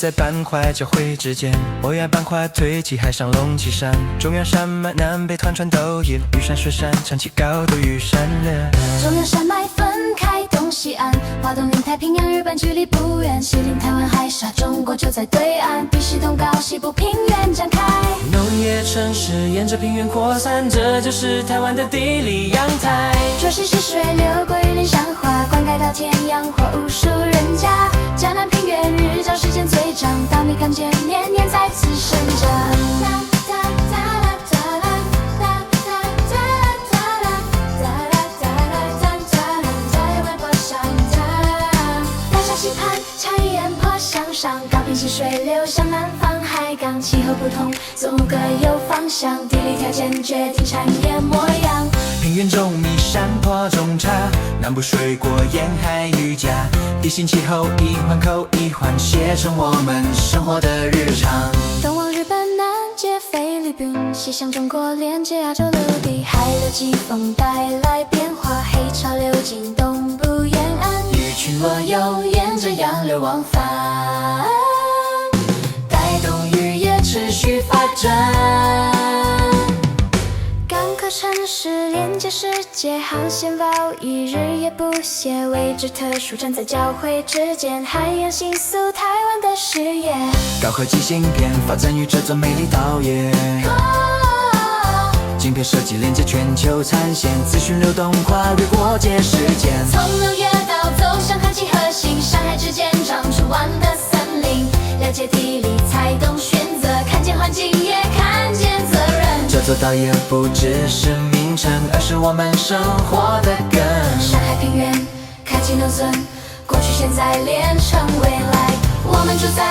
在板块交汇之间，莫言板块堆起海上龙旗山，中原山脉南北团船都引，玉山雪山唱起高度玉山连。中原山脉分开东西岸，华东临太平洋，日本距离不远，西临台湾海峡，中国就在对岸，比西东高西部平原展开。农业城市沿着平原扩散，这就是台湾的地理样态。浊溪溪水流过雨林山花，灌溉到田养活无数人家。嘉南平原日照时间最长，稻米糠秸年年在此生长。高平溪水流向南方海港，气候不同，作物各有方向，地理条件决定产业模样。平原种米，山坡种茶，南部水果沿海愈佳，地形气候一环扣一环，写成我们生活的日常。东往日本，南接菲律宾，西向中国，连接亚洲陆地，海流季风带来变化，黑潮流进东部沿岸，鱼群落游沿着洋流往返，带动渔业持续发展。港口城市连接世界，航线贸易日夜不歇，位置特殊站在交汇之间，海洋形塑台湾的视野。高科技芯片发展于这座美丽岛屿，晶片设计连接全球产线，资讯流动跨越国界时间。从农业到走向科技核心，山海之间长出湾的森林，了解地理才懂选择，看见环境也看见责任。这座岛也不只是名称，而是我们生活的根。山海平原，开启农村，过去现在连成未来，我们住在